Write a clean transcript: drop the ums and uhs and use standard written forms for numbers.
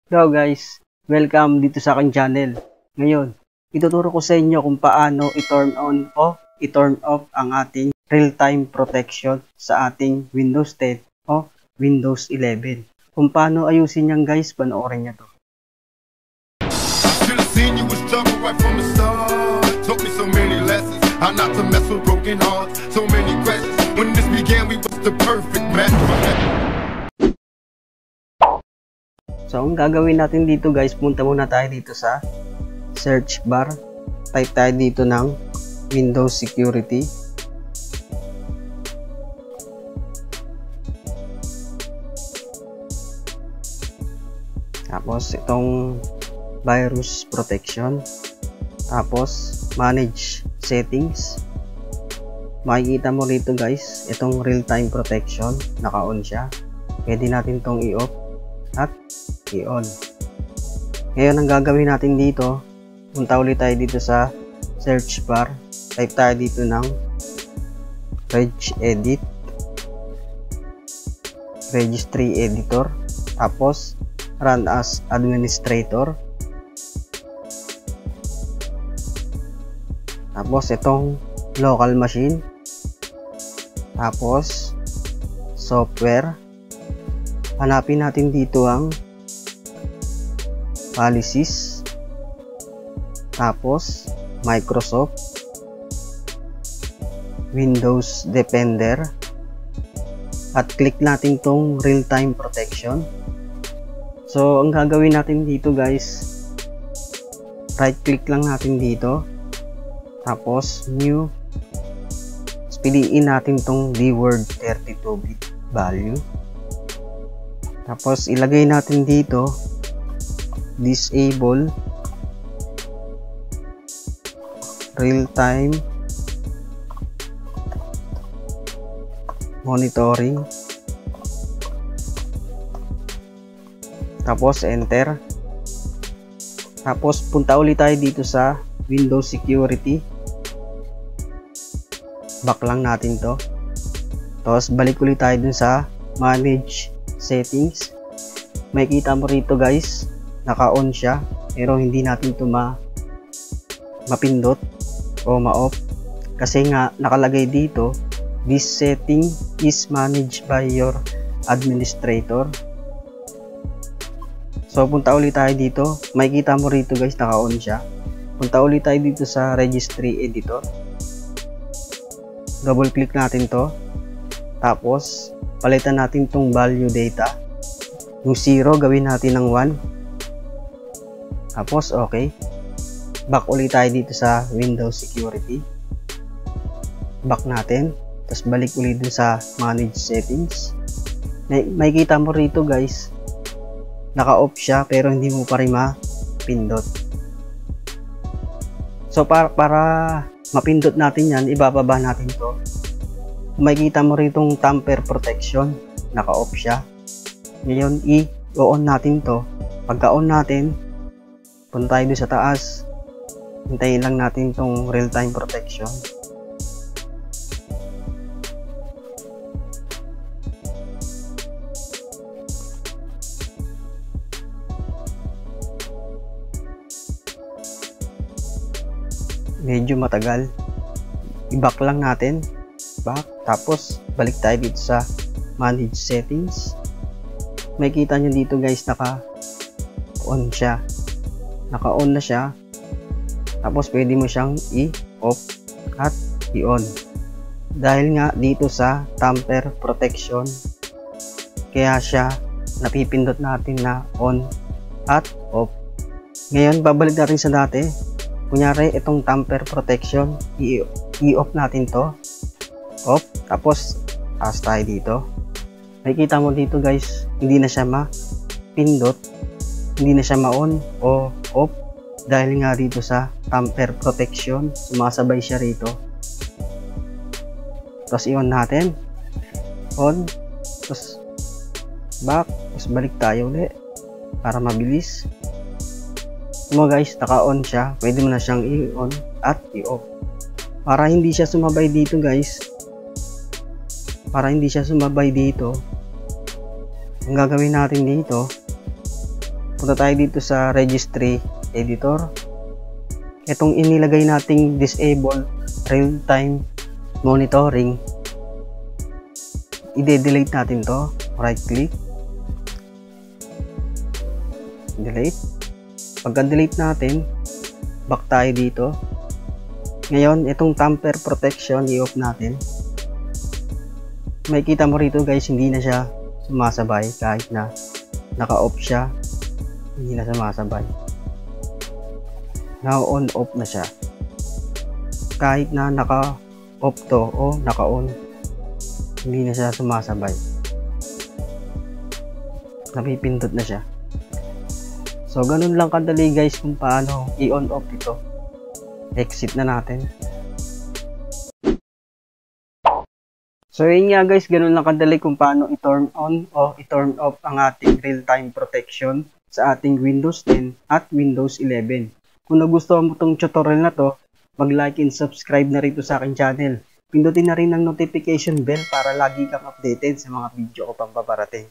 Hello guys, welcome dito sa aking channel. Ngayon, ituturo ko sa inyo kung paano i-turn on o i-turn off ang ating real-time protection sa ating Windows 10 o Windows 11. Kung paano ayusin yan guys, panoorin nyo to. So, ang gagawin natin dito guys, punta muna tayo dito sa search bar. Type tayo dito ng Windows Security. Tapos, itong virus protection. Tapos, manage settings. Makikita mo rito guys, itong real-time protection, naka-on siya. Pwede natin itong i-off at i-on. Ngayon, ang gagawin natin dito, punta ulit tayo dito sa search bar. Type tayo dito ng regedit, registry editor, tapos run as administrator. Tapos itong local machine, tapos software. Hanapin natin dito ang policies, tapos Microsoft, Windows Defender, at click natin tong real-time protection. So, ang gagawin natin dito guys, right click lang natin dito, tapos new, piliin natin tong dword 32-bit value, tapos ilagay natin dito disable real-time monitoring, tapos enter. Tapos punta ulit tayo dito sa Windows Security, back lang natin to, tapos balik ulit tayo dun sa manage settings. Makikita mo rito guys, naka-on siya pero hindi natin ito mapindot o ma-off kasi nga nakalagay dito, this setting is managed by your administrator. So punta ulit tayo dito, makikita mo rito guys, naka-on siya. Punta ulit tayo dito sa registry editor, double click natin to, tapos palitan natin tong value data, yung 0 gawin natin ng 1, tapos okay. Back ulit tayo dito sa Windows Security, back natin, tapos balik ulit dun sa manage settings. Makikita mo rito guys, naka-off siya pero hindi mo pa rin mapindot. So para mapindot natin yan, ibababa natin to. Makikita mo ritong tamper protection, naka-off siya. Ngayon i-on natin to. Pagka-on natin, punta tayo doon sa taas, hintayin lang natin tong real-time protection. Medyo matagal, i-back lang natin, back, tapos balik tayo dito sa manage settings. Makikita nyo dito guys, naka-on siya, naka-on na siya, tapos pwede mo siyang i-off at i-on. Dahil nga dito sa tamper protection, kaya siya napipindot natin na on at off. Ngayon babalik natin sa dati. Kunyari itong tamper protection, i-off natin to, off, tapos taas tayo dito. Makikita mo dito guys, hindi na siya mapindot, hindi na siya ma-on o off dahil nga dito sa tamper protection, sumasabay siya rito. Tapos i-on natin, on, tapos back, tapos balik tayo ulit para mabilis. Mo guys, naka-on siya, pwede mo na siyang i-on at i-off. Para hindi siya sumabay dito guys, para hindi siya sumabay dito, ang gagawin natin dito, Punta tayo dito sa registry editor. Itong inilagay nating disable real-time monitoring, i-delete natin to. Right click, delete. Pagka-delete natin, back tayo dito. Ngayon, itong tamper protection i-off natin. Makikita mo rito guys, hindi na siya sumasabay kahit na naka-off siya. Hindi na sumasabay. Now on off na siya. Kahit na naka-off to o naka-on, hindi na siya sumasabay. Napipindot na siya. So ganun lang kadali guys kung paano i-on off ito. Exit na natin. So yun nga guys, ganun lang kadali kung paano i-turn on o i-turn off ang ating real-time protection sa ating Windows 10 at Windows 11. Kung nagustuhan mo itong tutorial na to, mag-like and subscribe na rito sa aking channel. Pindutin na rin ang notification bell para lagi kang updated sa mga video ko pang paparating.